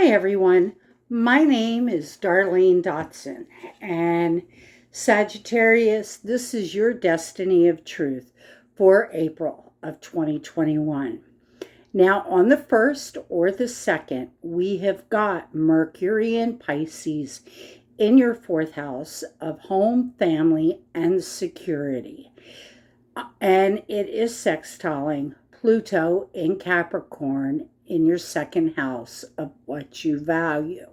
Hi, everyone. My name is Darlene Dotson, and Sagittarius, this is your destiny of truth for April of 2021. Now, on the 1st or the 2nd, we have got Mercury in Pisces in your 4th house of home, family, and security. And it is sextiling Pluto in Capricorn in your 2nd house of what you value.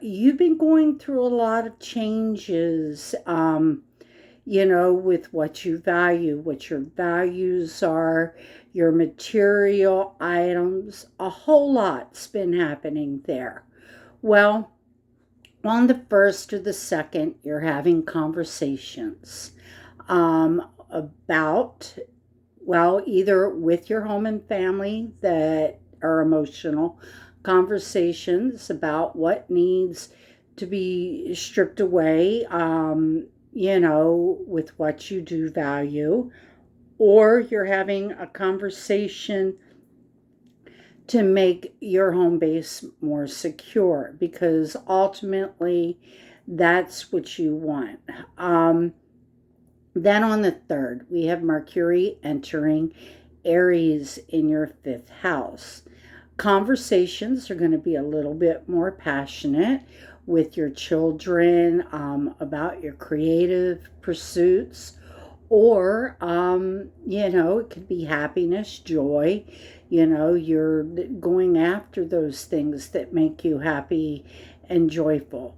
You've been going through a lot of changes, with what you value, what your values are, your material items. A whole lot's been happening there. Well, on the 1st or the 2nd, you're having conversations about, well, either with your home and family that are emotional, conversations about what needs to be stripped away, with what you do value, or you're having a conversation to make your home base more secure because ultimately that's what you want. Then on the 3rd, we have Mercury entering Aries in your 5th house. Conversations are going to be a little bit more passionate with your children about your creative pursuits, or, it could be happiness, joy. You're going after those things that make you happy and joyful.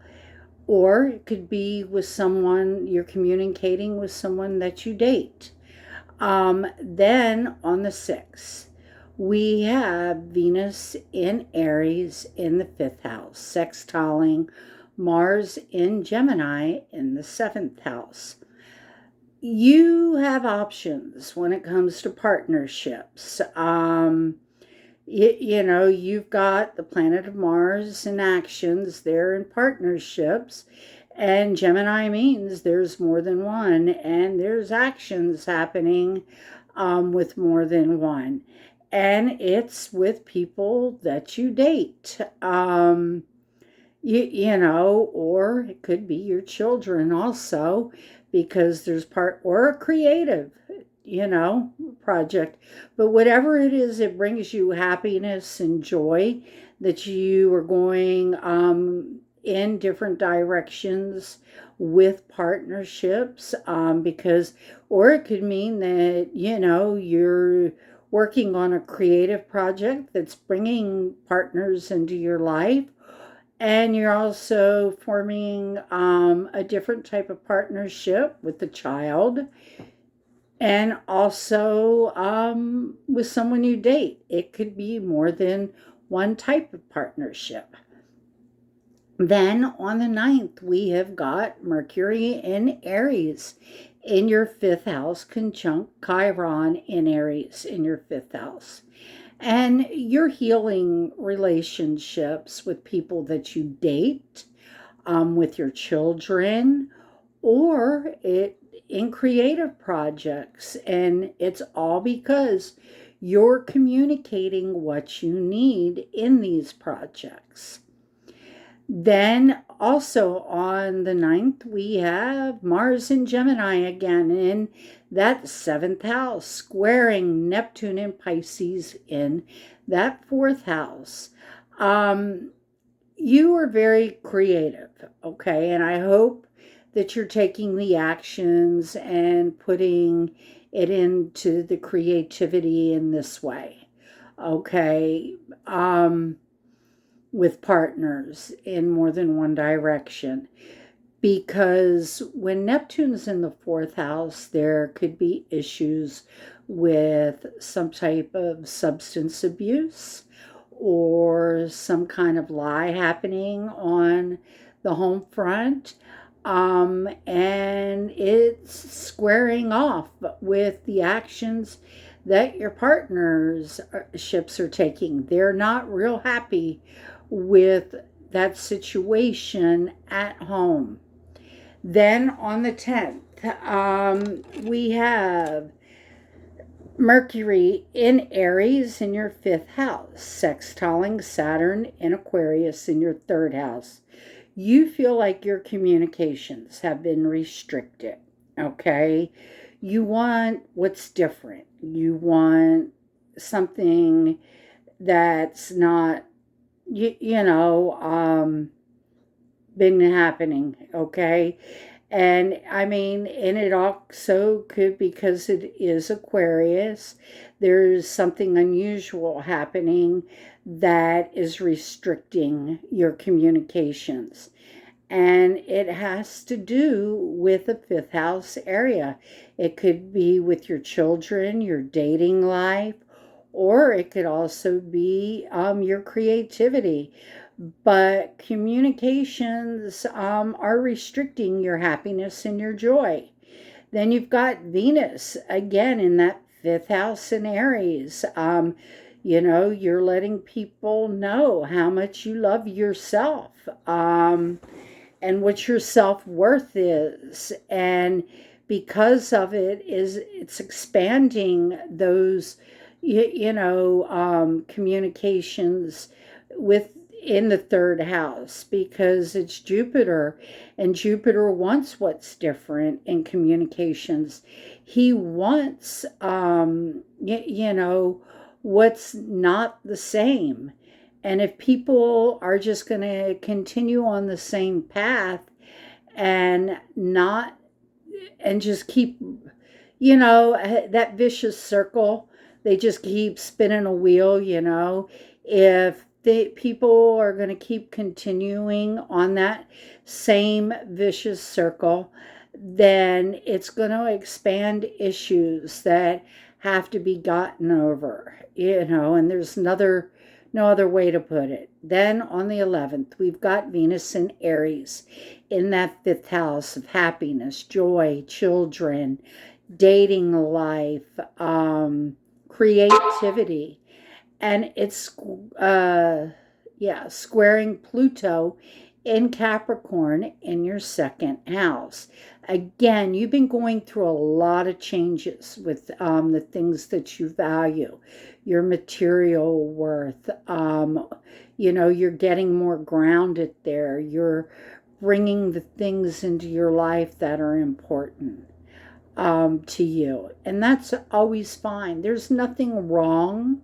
Or it could be with someone, you're communicating with someone that you date. Then on the 6th, we have Venus in Aries in the 5th house, sextiling Mars in Gemini in the 7th house. You have options when it comes to partnerships. You've got the planet of Mars in actions there in partnerships, and Gemini means there's more than one, and there's actions happening with more than one. And it's with people that you date. Or it could be your children also, because there's or a creative, project. But whatever it is, it brings you happiness and joy that you are going in different directions with partnerships, because, or it could mean that, you're working on a creative project that's bringing partners into your life, and you're also forming a different type of partnership with the child, and also with someone you date. It could be more than one type of partnership. Then on the 9th, we have got Mercury in Aries in your 5th house, conjunct Chiron in Aries in your 5th house. And you're healing relationships with people that you date, with your children, or in creative projects. And it's all because you're communicating what you need in these projects. Then also on the 9th, we have Mars in Gemini again in that 7th house, squaring Neptune in Pisces in that 4th house. You are very creative, okay? And I hope that you're taking the actions and putting it into the creativity in this way, okay? With partners in more than one direction. Because when Neptune's in the 4th house, there could be issues with some type of substance abuse or some kind of lie happening on the home front. And it's squaring off with the actions that your partnerships are taking. They're not real happy with that situation at home. Then on the 10th, we have Mercury in Aries in your fifth house, sextiling Saturn in Aquarius in your third house. You feel like your communications have been restricted, okay? You want what's different. You want something that's not, been happening, okay? And I mean, and it also could, because it is Aquarius, there's something unusual happening that is restricting your communications. And it has to do with the fifth house area. It could be with your children, your dating life, or it could also be your creativity. But communications are restricting your happiness and your joy. Then you've got Venus again in that fifth house in Aries. You're letting people know how much you love yourself, and what your self-worth is. And because of it, it's expanding those communications with in the third house, because it's Jupiter, and Jupiter wants what's different in communications. He wants what's not the same. And if people are just going to continue on the same path and not, and just keep, that vicious circle, they just keep spinning a wheel, if people are going to keep continuing on that same vicious circle, then it's going to expand issues that have to be gotten over, and there's no other way to put it. Then on the 11th, we've got Venus in Aries in that fifth house of happiness, joy, children, dating life, creativity. And it's, squaring Pluto in Capricorn in your second house. Again, you've been going through a lot of changes with the things that you value, your material worth. You're getting more grounded there. You're bringing the things into your life that are important to you. And that's always fine. There's nothing wrong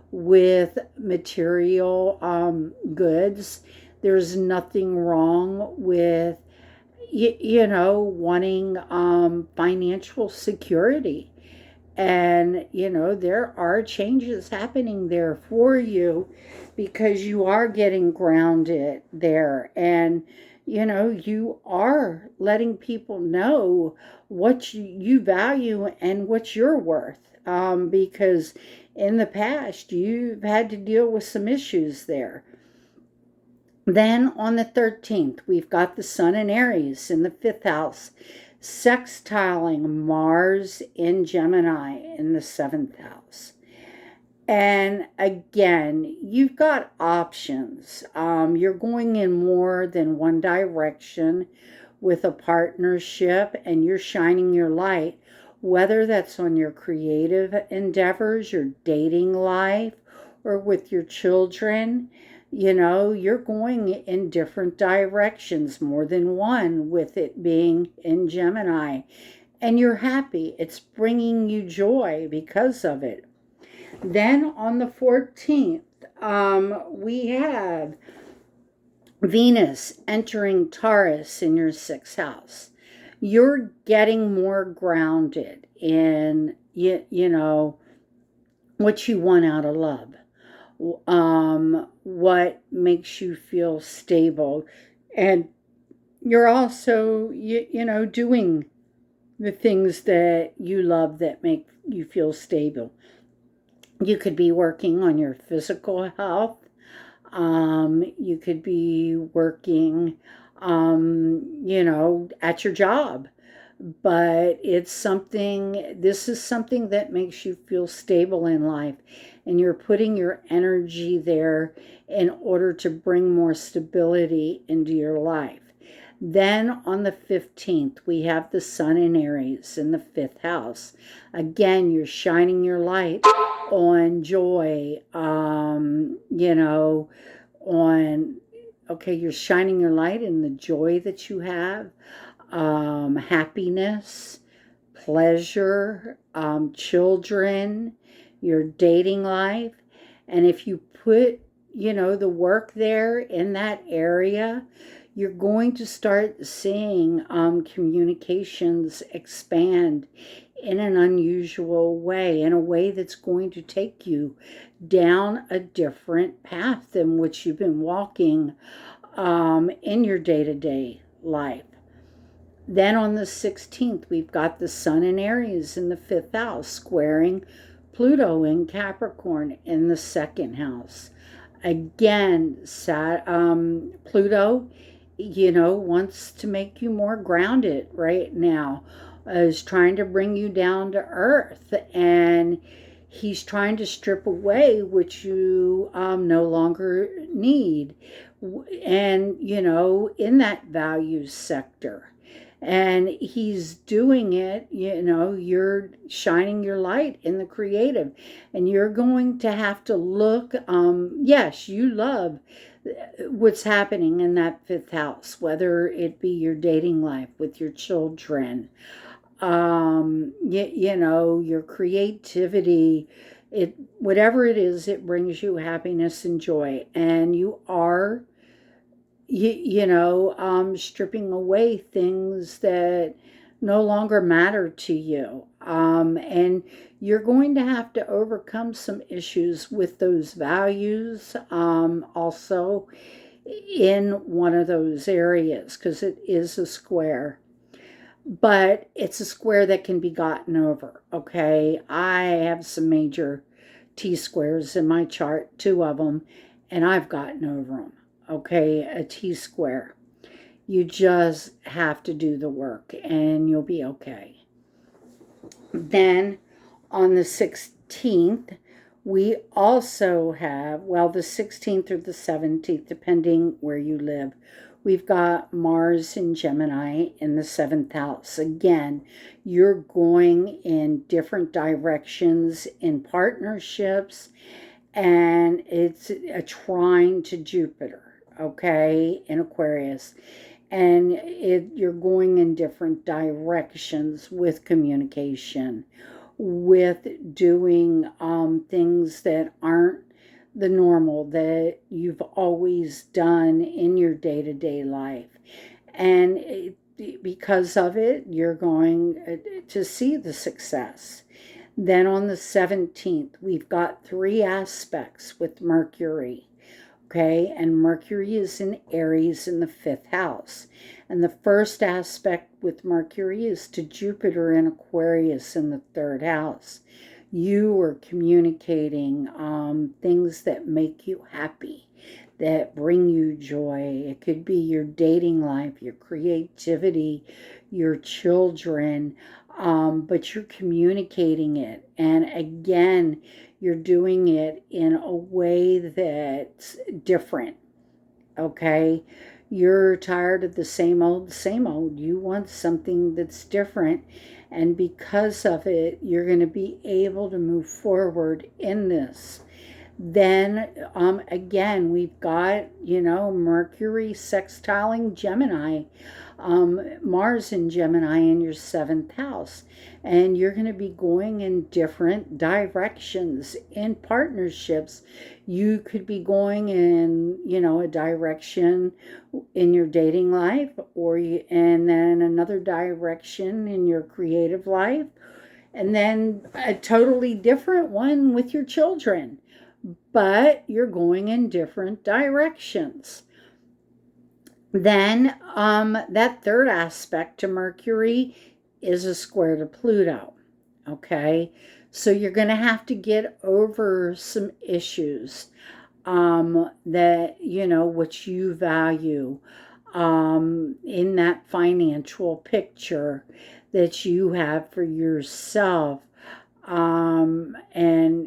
with material goods. There's nothing wrong with wanting financial security. And there are changes happening there for you, because you are getting grounded there, and you are letting people know what you value and what you're worth, because in the past you've had to deal with some issues there. Then on the 13th, we've got the Sun in Aries in the fifth house, sextiling Mars in Gemini in the seventh house. And again, you've got options. You're going in more than one direction with a partnership, and you're shining your light, whether that's on your creative endeavors, your dating life, or with your children. You're going in different directions, more than one, with it being in Gemini. And you're happy. It's bringing you joy because of it. Then on the 14th, we have Venus entering Taurus in your sixth house. You're getting more grounded in, what you want out of love. What makes you feel stable. And you're also, doing the things that you love that make you feel stable. You could be working on your physical health. You could be working, at your job. But this is something that makes you feel stable in life. And you're putting your energy there in order to bring more stability into your life. Then on the 15th, we have the sun in Aries in the 5th house. Again, you're shining your light on joy, okay, you're shining your light in the joy that you have, happiness, pleasure, children, your dating life. And if you put, the work there in that area, you're going to start seeing communications expand in an unusual way, in a way that's going to take you down a different path than what you've been walking in your day-to-day life. Then on the 16th, we've got the sun in Aries in the 5th house, squaring Pluto in Capricorn in the 2nd house. Again, Pluto, wants to make you more grounded right now, is trying to bring you down to earth, and he's trying to strip away what you no longer need, and, in that values sector. And he's doing it, you're shining your light in the creative, and you're going to have to look, yes, you love what's happening in that 5th house, whether it be your dating life with your children, your creativity, whatever it is, it brings you happiness and joy, and you are stripping away things that no longer matter to you. And you're going to have to overcome some issues with those values, also in one of those areas, because it is a square. But it's a square that can be gotten over, okay? I have some major T-squares in my chart, 2 of them, and I've gotten over them. Okay, a T-square. You just have to do the work and you'll be okay. Then on the 16th, we also have, the 16th or the 17th, depending where you live, we've got Mars in Gemini in the 7th house. Again, you're going in different directions in partnerships, and it's a trine to Jupiter, okay, in Aquarius. And you're going in different directions with communication, with doing things that aren't the normal that you've always done in your day-to-day life. And because of it, you're going to see the success. Then on the 17th, we've got 3 aspects with Mercury. Okay, and Mercury is in Aries in the 5th house. And the first aspect with Mercury is to Jupiter in Aquarius in the 3rd house. You are communicating things that make you happy, that bring you joy. It could be your dating life, your creativity, your children, but you're communicating it. And again, you're doing it in a way that's different, okay? You're tired of the same old, same old. You want something that's different, and because of it, you're going to be able to move forward in this. Then, again, we've got, Mercury sextiling Gemini, Mars in Gemini in your 7th house. And you're going to be going in different directions in partnerships. You could be going in, a direction in your dating life, and then another direction in your creative life, and then a totally different one with your children. But you're going in different directions. Then that 3rd aspect to Mercury is a square to Pluto, okay? So you're going to have to get over some issues that, what you value in that financial picture that you have for yourself. And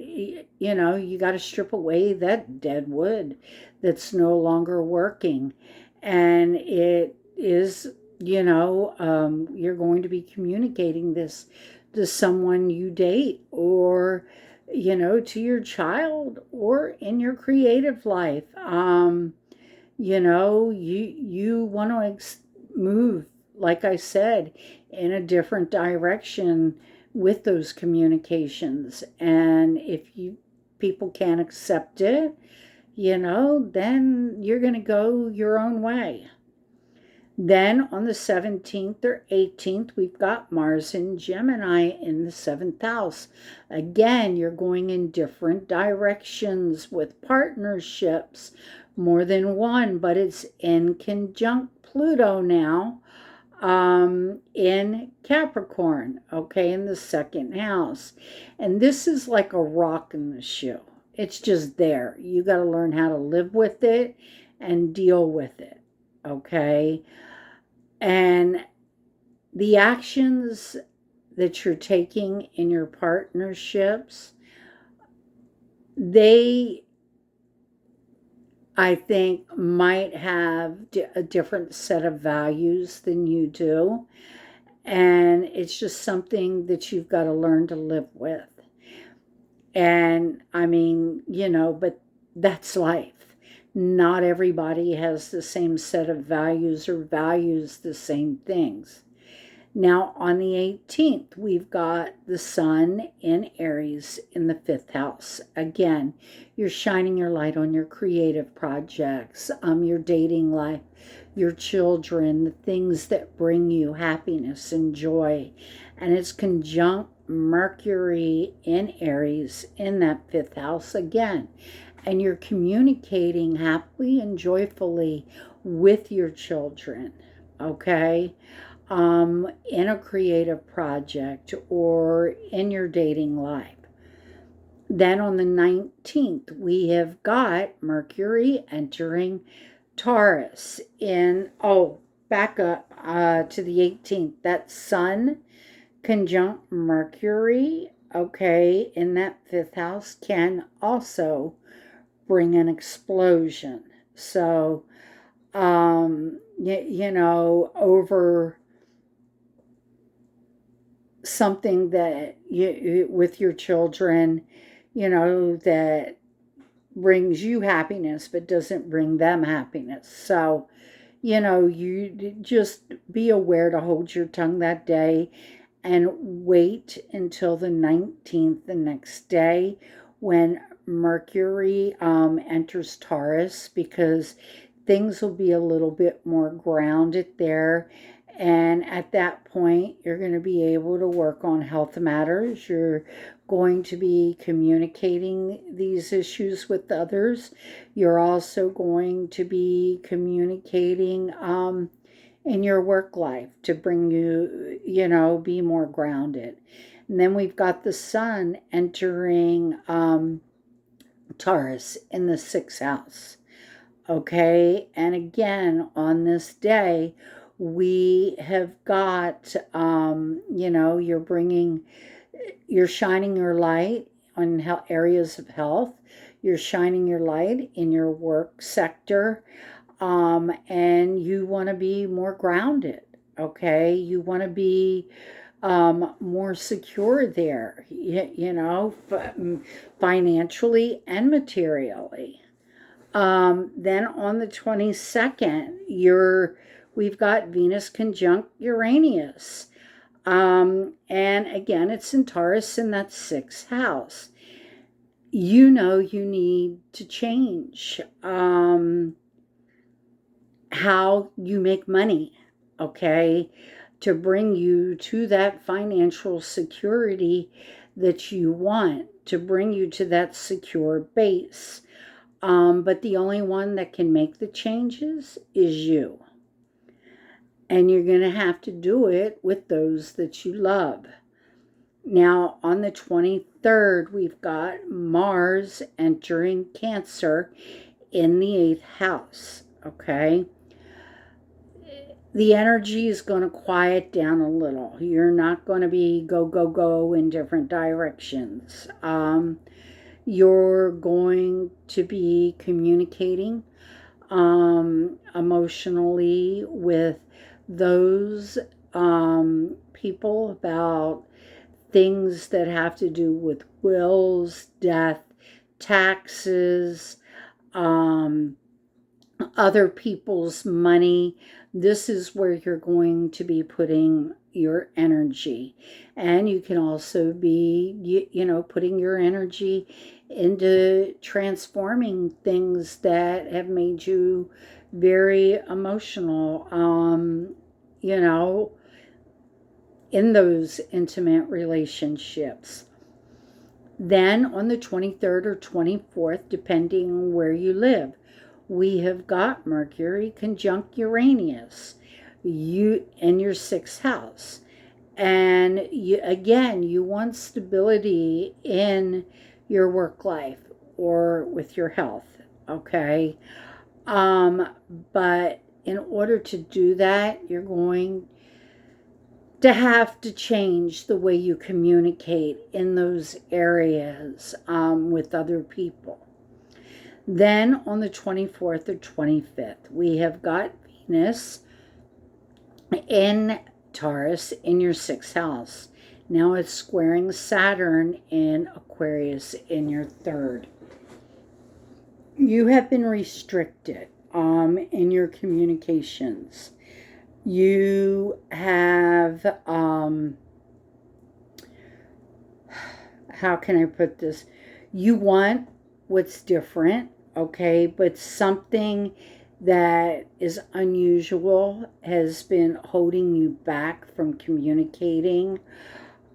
you got to strip away that dead wood that's no longer working, and is, you're going to be communicating this to someone you date, or, to your child, or in your creative life. You want to move, like I said, in a different direction with those communications. And if people can't accept it, then you're going to go your own way. Then on the 17th or 18th, we've got Mars in Gemini in the 7th house. Again, you're going in different directions with partnerships, more than one, but it's in conjunct Pluto now, in Capricorn, okay, in the 2nd house. And this is like a rock in the shoe. It's just there. You got to learn how to live with it and deal with it, okay? And the actions that you're taking in your partnerships, they, I think, might have a different set of values than you do. And it's just something that you've got to learn to live with. And I mean, but that's life. Not everybody has the same set of values or values the same things. Now, on the 18th, we've got the Sun in Aries in the 5th house. Again, you're shining your light on your creative projects, your dating life, your children, the things that bring you happiness and joy. And it's conjunct Mercury in Aries in that 5th house again. And you're communicating happily and joyfully with your children, okay? In a creative project or in your dating life. Then on the 19th, we have got Mercury entering Taurus in, back up to the 18th. That's Sun conjunct Mercury, okay, in that 5th house can also bring an explosion. So, over something that you with your children, that brings you happiness but doesn't bring them happiness. So, you just be aware to hold your tongue that day and wait until the 19th, the next day, when Mercury enters Taurus, because things will be a little bit more grounded there. And at that point, you're going to be able to work on health matters. You're going to be communicating these issues with others. You're also going to be communicating in your work life to bring you, be more grounded. And then we've got the Sun entering Taurus in the 6th house. Okay, and again, on this day, we have got, you're shining your light on areas of health. You're shining your light in your work sector, and you want to be more grounded, okay? You want to be more secure there, financially and materially. Then on the 22nd, we've got Venus conjunct Uranus. And again, it's in Taurus, and that's 6th house. You need to change how you make money, okay, to bring you to that financial security that you want, to bring you to that secure base. But the only one that can make the changes is you. And you're going to have to do it with those that you love. Now, on the 23rd, we've got Mars entering Cancer in the 8th house, okay? The energy is going to quiet down a little. You're not going to be go in different directions. You're going to be communicating emotionally with those people about things that have to do with wills, death, taxes, um, other people's money. This is where you're going to be putting your energy. And you can also be, putting your energy into transforming things that have made you very emotional, you know, in those intimate relationships. Then on the 23rd or 24th, depending where you live, we have got Mercury conjunct Uranus, you in your sixth house. And you want stability in your work life or with your health, okay? But in order to do that, you're going to have to change the way you communicate in those areas with other people. Then on the 24th or 25th, we have got Venus in Taurus in your sixth house. Now it's squaring Saturn in Aquarius in your third. You have been restricted in your communications. You have, how can I put this? You want what's different, okay, but something that is unusual has been holding you back from communicating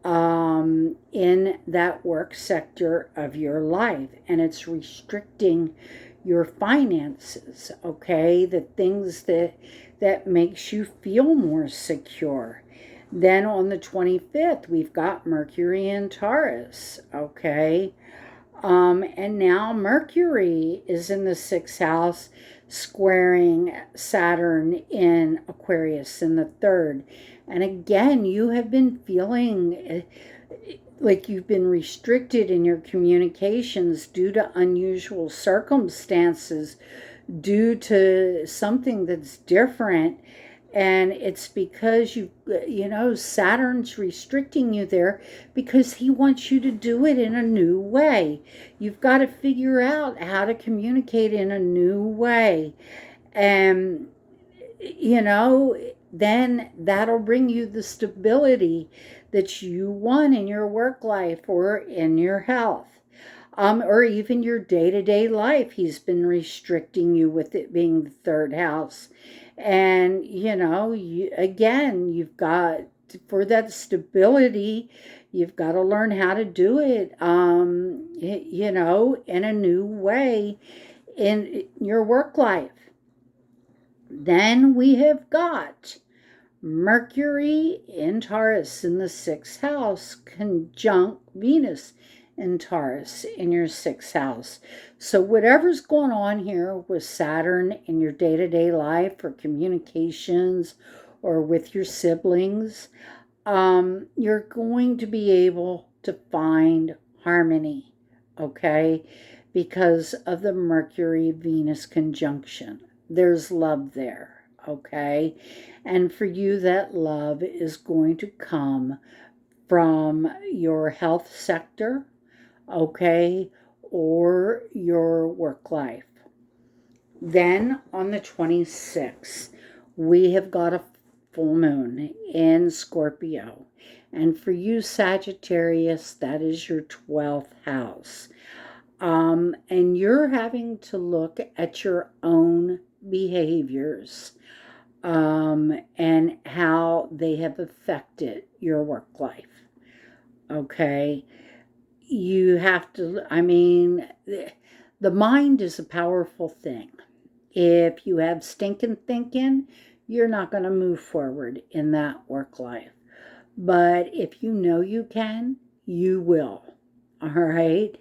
in that work sector of your life, and it's restricting your finances, okay, the things that makes you feel more secure. Then on the 25th, we've got Mercury in Taurus, okay? And now Mercury is in the sixth house, squaring Saturn in Aquarius in the third. And again, you have been feeling like you've been restricted in your communications due to unusual circumstances, due to something that's different. And it's because Saturn's restricting you there because he wants you to do it in a new way. You've got to figure out how to communicate in a new way. And, then that'll bring you the stability that you want in your work life or in your health. Or even your day-to-day life. He's been restricting you with it being the third house. And, you've got, for that stability, you've got to learn how to do it, in a new way in your work life. Then we have got Mercury in Taurus in the sixth house, conjunct Venus in Taurus in your sixth house. So whatever's going on here with Saturn in your day-to-day life or communications or with your siblings, you're going to be able to find harmony, okay? Because of the Mercury-Venus conjunction. There's love there, okay? And for you, that love is going to come from your health sector, okay, or your work life. Then on the 26th, we have got a full moon in Scorpio. And for you, Sagittarius, that is your 12th house. And you're having to look at your own behaviors and how they have affected your work life. Okay? You have to, the mind is a powerful thing. If you have stinking thinking, you're not going to move forward in that work life. But if you know you can, you will. All right?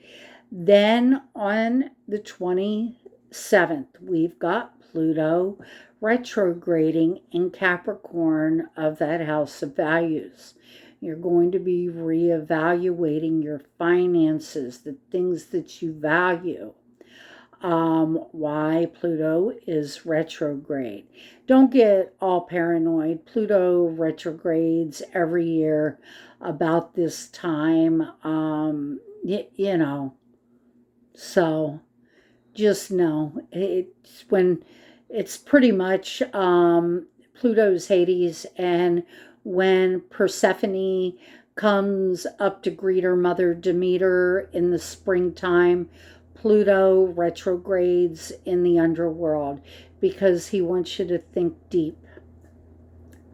Then on the 27th, we've got Pluto retrograding in Capricorn of that house of values. You're going to be reevaluating your finances, the things that you value. why Pluto is retrograde. Don't get all paranoid. Pluto retrogrades every year about this time. You know, so just know it's when it's pretty much Pluto's Hades, and when Persephone comes up to greet her mother Demeter in the springtime, Pluto retrogrades in the underworld because he wants you to think deep.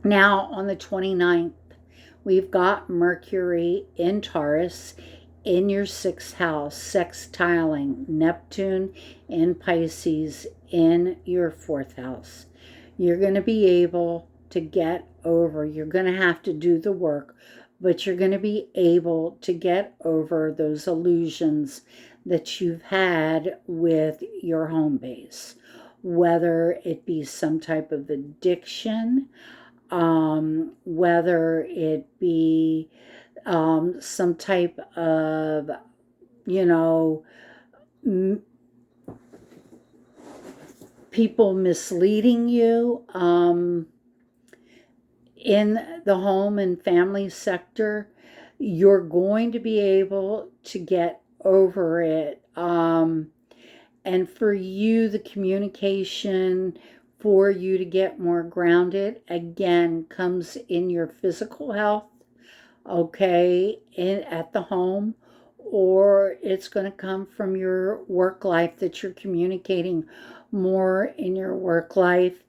Now, on the 29th, we've got Mercury in Taurus in your sixth house, sextiling Neptune in Pisces in your fourth house. You're going to be able to get over, you're going to have to do the work, but you're going to be able to get over those illusions that you've had with your home base, whether it be some type of addiction, whether it be some type of, you know, people misleading you in the home and family sector. You're going to be able to get over it. And for you, the communication for you to get more grounded, again, comes in your physical health, okay, at the home, or it's going to come from your work life, that you're communicating more in your work life.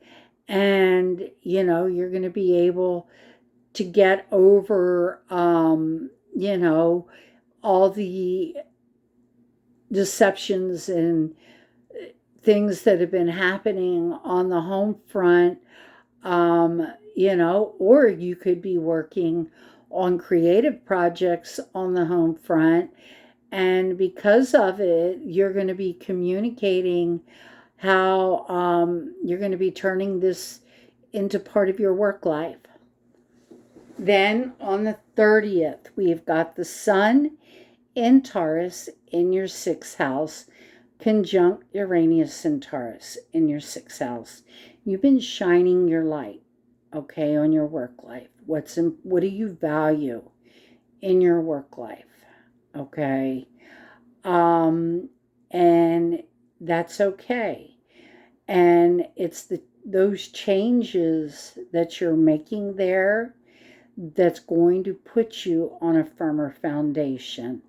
And, you know, you're going to be able to get over, you know, all the deceptions and things that have been happening on the home front, you know, or you could be working on creative projects on the home front. And because of it, you're going to be communicating how you're going to be turning this into part of your work life. Then on the 30th, we've got the Sun in Taurus in your sixth house, conjunct Uranus in Taurus in your sixth house. You've been shining your light, okay, on your work life. What do you value in your work life? Okay. And that's okay. And it's those changes that you're making there that's going to put you on a firmer foundation.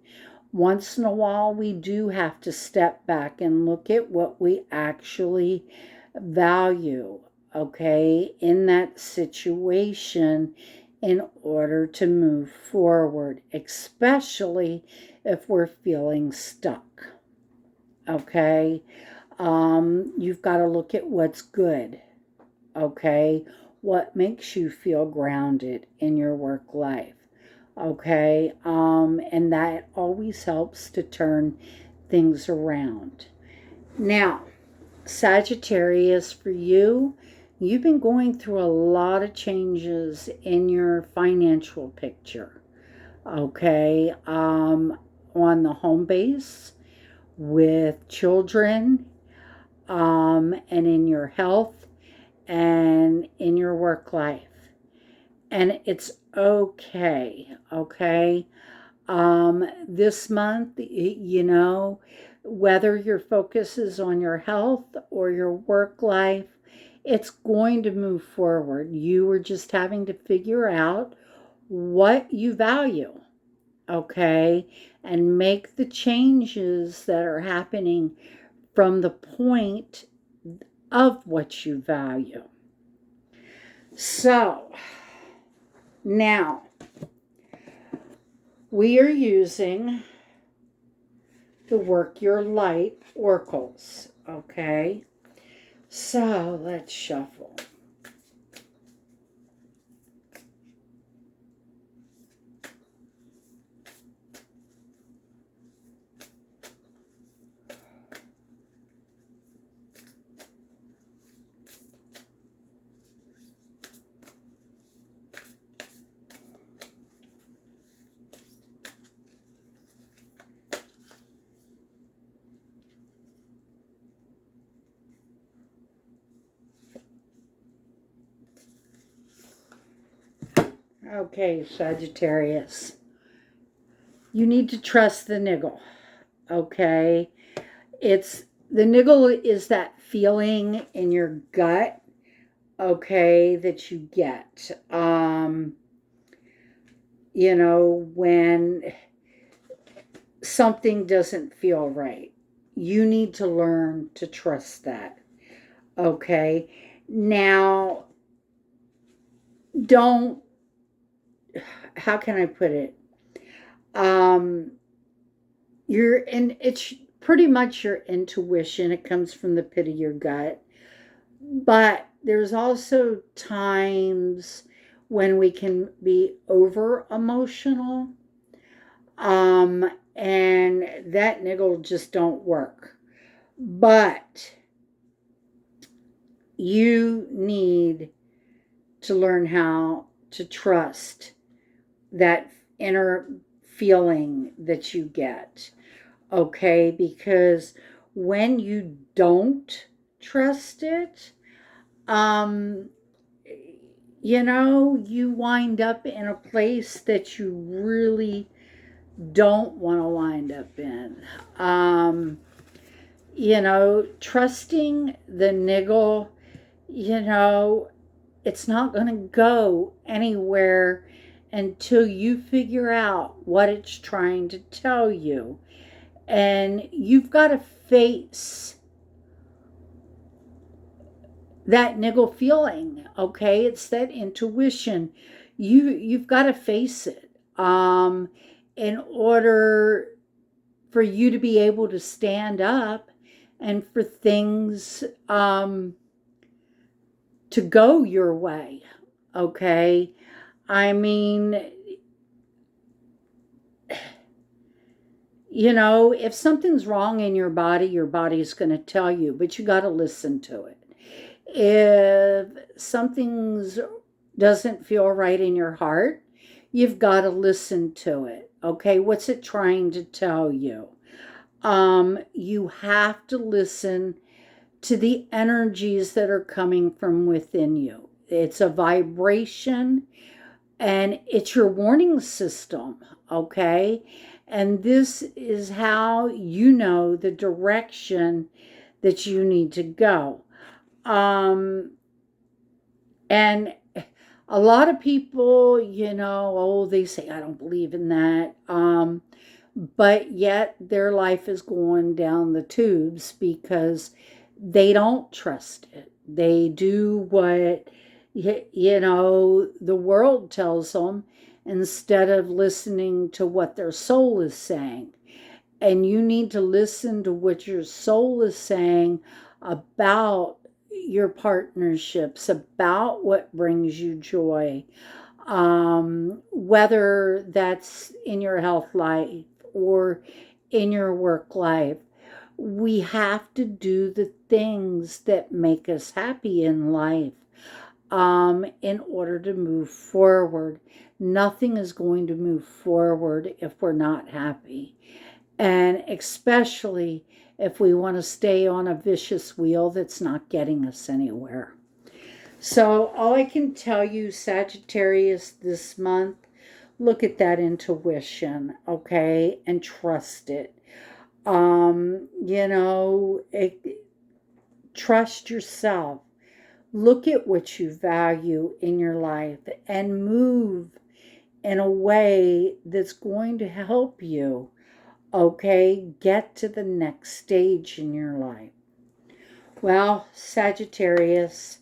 Once in a while, we do have to step back and look at what we actually value, okay, in that situation in order to move forward, especially if we're feeling stuck, okay? You've got to look at what's good, okay? What makes you feel grounded in your work life, okay? And that always helps to turn things around. Now, Sagittarius, for you, you've been going through a lot of changes in your financial picture, okay? On the home base, with children, and in your health, and in your work life. And it's okay, okay? This month, you know, whether your focus is on your health or your work life, it's going to move forward. You are just having to figure out what you value, okay? And make the changes that are happening from the point of what you value. So, now, we are using the Work Your Light oracles, okay? So, let's shuffle. Okay, Sagittarius. You need to trust the niggle. Okay. It's the niggle is that feeling in your gut, okay, that you get. When something doesn't feel right. You need to learn to trust that. Okay. Now, don't, how can I put it? Um, it's pretty much your intuition. It comes from the pit of your gut. But there's also times when we can be over emotional. And that niggle just don't work. But you need to learn how to trust that inner feeling that you get. Okay? Because when you don't trust it, um, you wind up in a place that you really don't want to wind up in. Trusting the niggle, it's not going to go anywhere until you figure out what it's trying to tell you. And you've got to face that niggle feeling, okay? It's that intuition. You've got to face it in order for you to be able to stand up and for things to go your way, okay? I mean, if something's wrong in your body's going to tell you, but you got to listen to it. If something doesn't feel right in your heart, you've got to listen to it. Okay, what's it trying to tell you? You have to listen to the energies that are coming from within you. It's a vibration and it's your warning system, okay? And this is how you know the direction that you need to go. And a lot of people, they say, I don't believe in that. But yet their life is going down the tubes because they don't trust it. They do what, the world tells them instead of listening to what their soul is saying. And you need to listen to what your soul is saying about your partnerships, about what brings you joy, whether that's in your health life or in your work life. We have to do the things that make us happy in life in order to move forward. Nothing is going to move forward if we're not happy. And especially if we want to stay on a vicious wheel that's not getting us anywhere. So all I can tell you, Sagittarius, this month, look at that intuition, okay, and trust it. Trust yourself. Look at what you value in your life and move in a way that's going to help you, okay, get to the next stage in your life. Well, Sagittarius,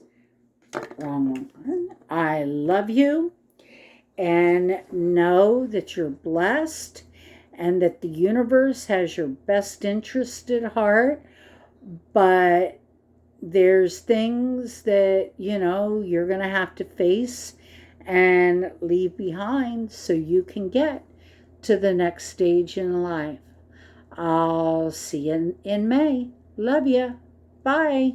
wrong one. I love you and know that you're blessed and that the universe has your best interest at heart. But there's things that, you're going to have to face and leave behind so you can get to the next stage in life. I'll see you in May. Love you. Bye.